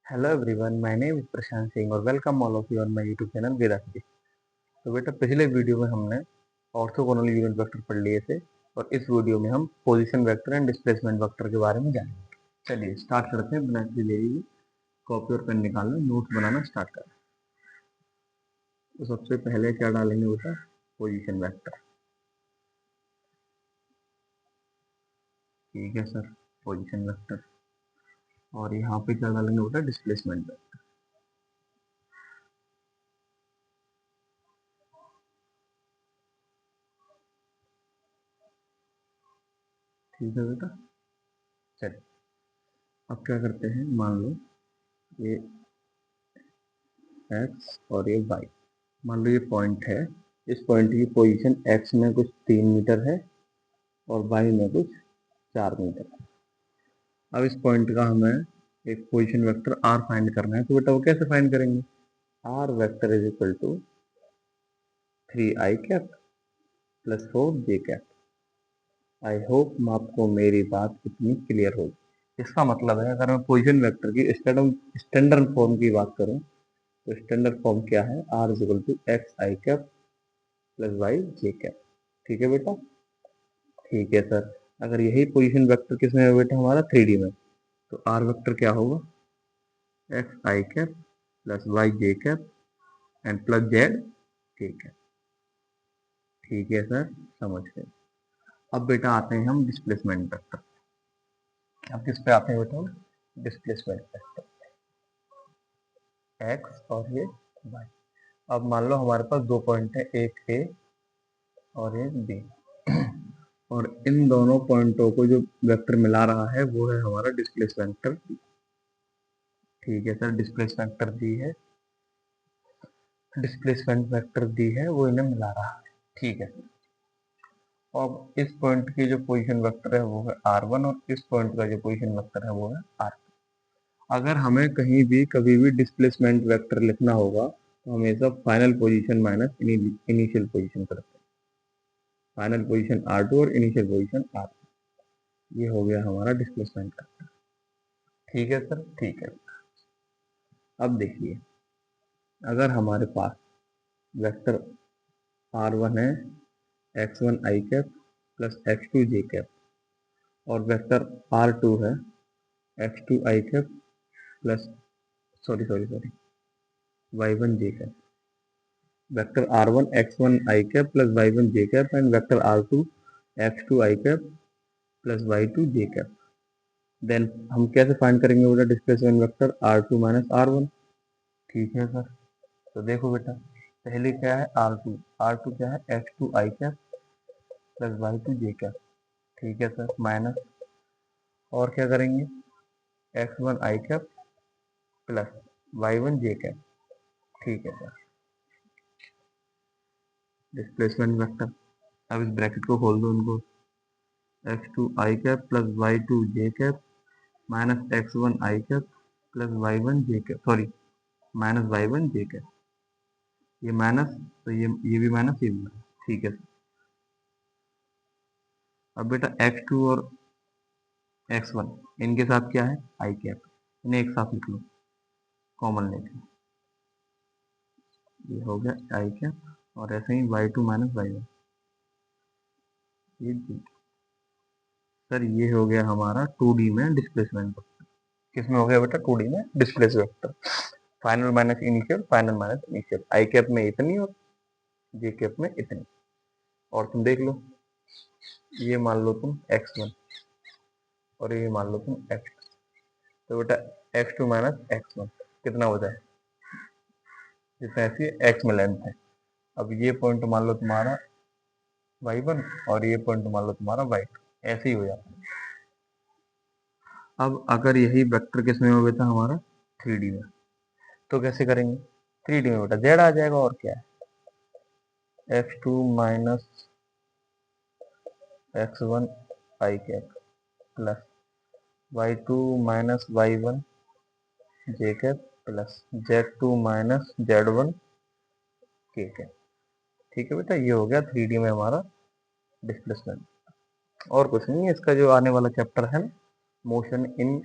Hello everyone, my name is Prashant Singh और welcome all of you on my YouTube channel Veda Physics. तो बेटा, पिछले video में हमने ऑर्थोगोनल यूनिट वेक्टर पढ़ लिए थे और इस वीडियो में हम position vector and displacement vector के बारे में जानेंगे। चलिए स्टार्ट करते हैं। बिना किसी देरी के कॉपी और पेन निकालना, नोट्स बनाना स्टार्ट करें। तो सबसे पहले क्या डालेंगे बेटा? Position vector. ठीक है सर, पोजीशन वेक्टर। और यहाँ पे क्या डालेंगे बेटा? Displacement vector. ठीक है बेटा, चलिए अब क्या करते हैं। मान लो ये एक्स और ये वाई। मान लो ये पॉइंट है। इस पॉइंट की पोजीशन एक्स में कुछ 3 मीटर है और वाई में कुछ 4 मीटर है। अब इस पॉइंट का हमें एक पोजीशन वेक्टर आर फाइंड करना है। तो बेटा वो कैसे फाइंड करेंगे? R vector is equal to 3i cap plus 4j cap. I hope आपको मेरी बात इतनी क्लियर होगी। इसका मतलब है, अगर मैं पोजीशन वेक्टर की स्टैंडर्ड फॉर्म की बात करूं तो स्टैंडर्ड फॉर्म क्या है? R is equal to x i cap plus y j cap. ठीक है बेटा, ठीक है सर। अगर यही पोजीशन वेक्टर किसमें है बेटा? हमारा 3D में। तो आर वेक्टर क्या होगा? X i cap plus y j cap and plus z k cap. ठीक है सर, समझ गए। अब बेटा आते हैं हम डिस्प्लेसमेंट वेक्टर। अब किस पे आते हैं बेटा? डिस्प्लेसमेंट वेक्टर एक्स और ये वाई। अब मान लो हमारे पास दो पॉइंट है, एक ए और एक बी। और इन दोनों पॉइंटों को जो वेक्टर मिला रहा है वो है हमारा डिस्प्लेसमेंट वेक्टर। ठीक है सर, डिस्प्लेसमेंट वेक्टर दी है, डिस्प्लेसमेंट वेक्टर दी है, वो इन्हें मिला रहा है। ठीक है। अब इस पॉइंट की जो पोजीशन वेक्टर है वो है r1 और इस पॉइंट का जो पोजीशन वेक्टर है वो है r2। अगर हमें कहीं भी कभी भी डिस्प्लेसमेंट वेक्टर लिखना होगा तो हमेशा final position minus initial position करते हैं। फाइनल पोजीशन r2 और इनिशियल पोजीशन r2। ये हो गया हमारा डिस्प्लेसमेंट वेक्टर। ठीक है सर, ठीक है। अब देखिए, अगर हमारे पास वेक्टर r1 है x1 i cap plus x2 j cap और वेक्टर r2 है x2 i cap plus sorry y1 j cap. Vector r1 x1 i cap plus y1 j cap and vector r2 x2 i cap plus y2 j cap. Then हम कैसे find करेंगे बेटा displacement vector? r2 minus r1। ठीक है sir. तो देखो बेटा, पहले क्या है? r2 क्या है? x2 i cap plus y2 j cap. ठीक है सर, माइनस और क्या करेंगे? x1 i cap plus y1 j cap. ठीक है सर, डिस्प्लेसमेंट वेक्टर। अब इस ब्रैकेट को खोल दो इनको। x2 i cap plus y2 j cap minus x1 i cap plus y1 j cap, sorry minus y1 j cap. ये minus, तो ये भी माइनस, ये भी माइनस। ठीक है सर। अब बेटा x2 और x1 इनके साथ क्या है? आई कैप। इन्हें एक साथ लिख लो, कॉमन लेके। ये हो गया आई कैप और ऐसे ही y2 माइनस y1। ये सर ये हो गया हमारा 2D में डिस्प्लेसमेंट वेक्टर। किसमें हो गया बेटा? 2D में displace vector. Final minus initial, final minus initial. I cap में इतनी और जे कैप में इतनी। और तुम देख लो, ये मान लो तुम x1 और ये मान लो तुम x। तो बेटा x2 माइनस x1 कितना हो जाए? जितना ऐसी x में लेंथ है। अब ये पॉइंट मान लो तुम्हारा y1 और ये पॉइंट मान लो तुम्हारा y2। ऐसे ही हो जाता है। अब अगर यही वेक्टर किसमें हो बेटा? हमारा 3D में। तो कैसे करेंगे? 3D में बेटा z आ जाएगा और क्या है? x2 minus x1 i cap plus y2 minus y1 j cap plus z2 minus z1 k cap. ठीक है बेटा, ये हो गया 3D में हमारा डिस्प्लेसमेंट। और कुछ नहीं है। इसका जो आने वाला चैप्टर है मोशन इन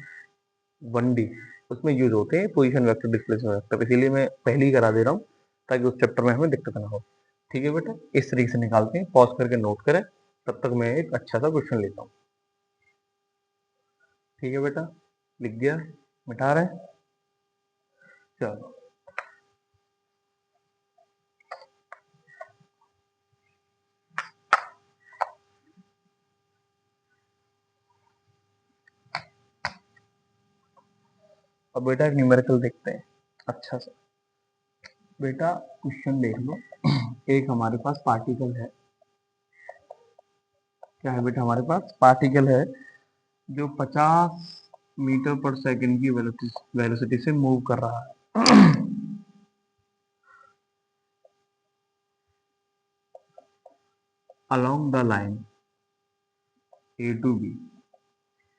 1D, उसमें यूज होते हैं पोजीशन वेक्टर, डिस्प्लेसमेंट वेक्टर, इसीलिए मैं पहले ही करा दे रहा हूँ ताकि उस चैप्टर में हमें दिक्कत ना हो। ठीक है बेटा, इस तरीके से निकालते हैं, पॉज करके नोट करें, तब तक मैं एक अच्छा सा क्वेश्चन लेता हूँ। ठीक है बेटा, लिख गया, मिटा रहे हैं, चलो। अब बेटा एक न्यूमेरिकल देखते हैं अच्छा सा। बेटा क्वेश्चन देख लो, एक हमारे पास पार्टिकल है, क्या है बेटा, हमारे पास पार्टिकल है जो 50 मीटर पर सेकंड की वेलोसिटी से मूव कर रहा है along the line A to B।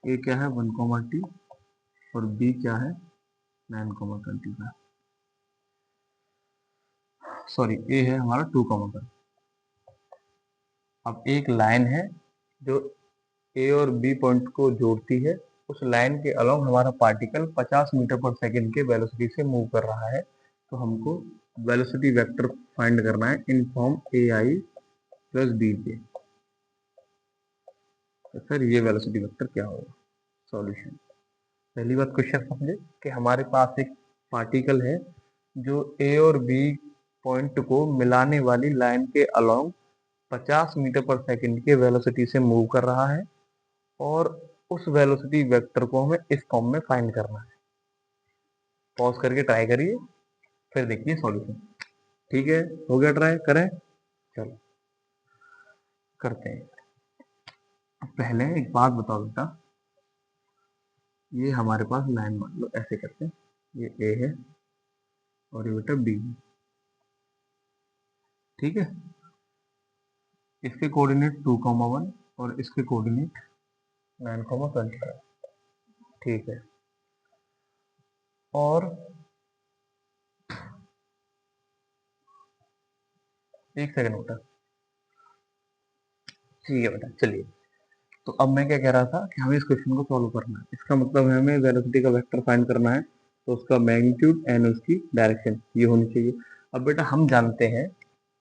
A क्या है 1, t और B क्या है 9,25। सॉरी, A है हमारा 2, अब एक लाइन है जो A और B पॉइंट को जोड़ती है, उस लाइन के अलोंग हमारा पार्टिकल 50 मीटर पर सेकंड के वेलोसिटी से मूव कर रहा है। तो हमको वेलोसिटी वेक्टर फाइंड करना है in form AI plus BJ। तो सर ये वेलोसिटी वेक्टर क्या होगा? सॉल्यूशन, पहली बात क्वेश्चन समझे कि हमारे पास एक पार्टिकल है जो A और B पॉइंट को मिलाने वाली लाइन के अलोंग 50 मीटर पर सेकंड के वेलोसिटी से मूव कर रहा है, और उस वेलोसिटी वेक्टर को हमें इस फॉर्म में फाइंड करना है। पॉज करके ट्राई करिए, फिर देखिए सॉल्यूशन। ठीक है, हो गया, ट्राई करें, चलो करते हैं। पहले एक बात बताओ बेटा, ये हमारे पास लाइन मान लो, ऐसे करते हैं, ये A है और ये बेटा B है। ठीक है, इसके कोऑर्डिनेट 2,1 और इसके कोऑर्डिनेट 9,25। ठीक है, और एक सेकंड बेटा, ठीक है बेटा, चलिए। तो अब मैं क्या कह रहा था कि हमें इस क्वेश्चन को सॉल्व करना है, इसका मतलब है हमें वेलोसिटी का वेक्टर फाइंड करना है, तो उसका मैग्नीट्यूड एंड उसकी डायरेक्शन ये होनी चाहिए। अब बेटा हम जानते हैं,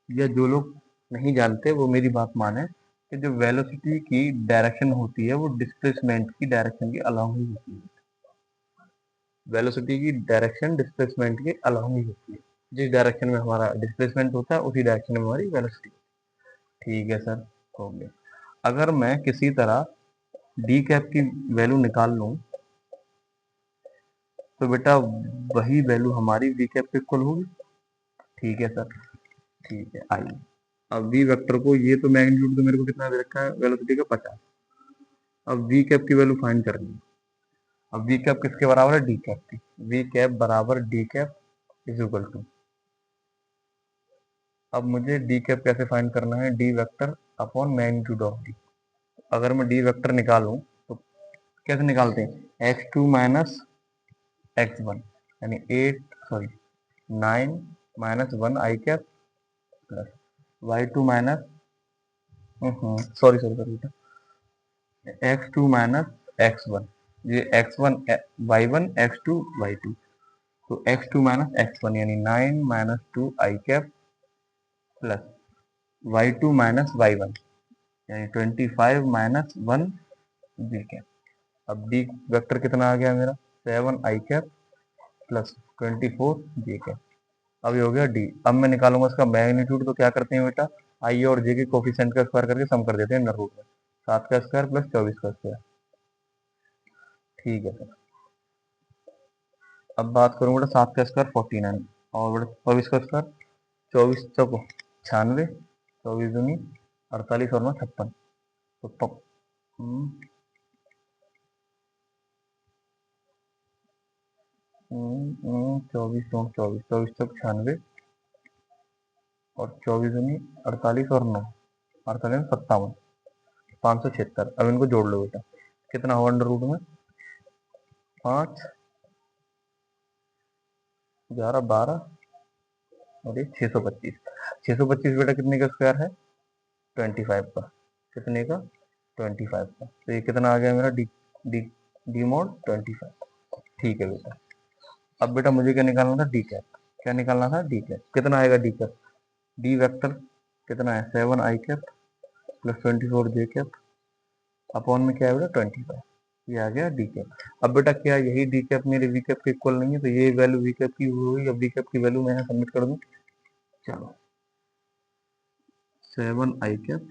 या जो लोग नहीं जानते वो मेरी बात माने, कि जो वेलोसिटी की डायरेक्शन होती है वो डिस्प्लेसमेंट की डायरेक्शन के अलोंग ही होती है। वेलोसिटी की डायरेक्शन डिस्प्लेसमेंट के अलोंग ही होती है, जिस डायरेक्शन में हमारा डिस्प्लेसमेंट होता है उसी डायरेक्शन में हमारी वेलोसिटी। ठीक है सर, हो गया। अगर मैं किसी तरह डी कैप की वैल्यू निकाल लूं, तो बेटा वही वैल्यू हमारी वी कैप के इक्वल होगी। ठीक है सर, ठीक है, आइए अब वी वेक्टर को, ये तो मैग्नीट्यूड तो मेरे को कितना दे रखा है वेलोसिटी का 50, अब वी कैप की वैल्यू फाइंड करनी है। अब वी कैप किसके बराबर है? डी कैप की। वी कैप बराबर d cap is equal to, अब मुझे डी कैप कैसे फाइंड करना है? D vector upon magnitude of d. अगर मैं डी वेक्टर निकालूं तो कैसे निकालते हैं? x2 माइनस x1, यानी 9 minus 1 i cap plus y2 minus, sorry sorry sorry बेटा, x2 माइनस x1, ये x1 y1 x2 y2, तो x2 माइनस x1 यानी 9 minus 2 i cap plus y2 minus y1 यानी 25 माइनस 1 जी कैप। अब d vector कितना आ गया मेरा? 7 i cap plus 24 j cap. अब ये हो गया डी। अब मैं निकालूंगा इसका मैग्नीट्यूड, तो क्या करते हैं बेटा, आई और जे के कोफिशिएंट का स्क्वायर करके सम कर देते हैं अंडर रूट में, 7 का स्क्वायर प्लस 24 का स्क्वायर। ठीक है सर, अब बात करूँ बेटा 7 का स्क्वायर 49 और बेटा 24 का स्क्वायर, 24 चौको 96, 24 दूनी 48 और 9 56, तो 24 24 24 चौक 96 और 24 दूनी 48 और 9 48 57, 576। अब इनको जोड़ लो बेटा, कितना होगा अंडर रूट में? 5 11 12 और ये 625। 625 बेटा कितने का स्क्वायर है? 25 का। कितने का? 25 का। तो ये कितना आ गया मेरा? D D D mode 25। ठीक है बेटा, अब बेटा मुझे क्या निकालना था, डी कैप। क्या निकालना था, डी कैप। कितना आएगा डी कैप, डी वेक्टर कितना है 7 i cap plus 24 j cap upon में क्या है बेटा 25, ये आ गया डी कैप। अब बेटा क्या यही डी कैप मेरे वी कैप के इक्वल नहीं है, तो ये वैल्यू वी कैप की हुई, अब वी कैप की वैल्यू मैं यहाँ सबमिट कर दूं। चलो 7 i cap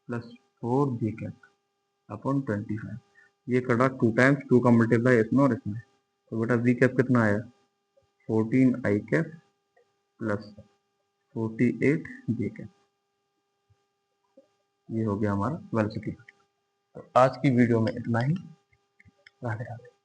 plus 4 J cap upon 25, ये कटा 2 टाइम्स, 2 का मल्टीप्लाई इसमें और इसमें, तो बेटा वी कैप कितना आया 14 आई कैप प्लस 48 जे कैप, ये हो गया हमारा वेलोसिटी। तो आज की वीडियो में इतना ही। राधे राधे।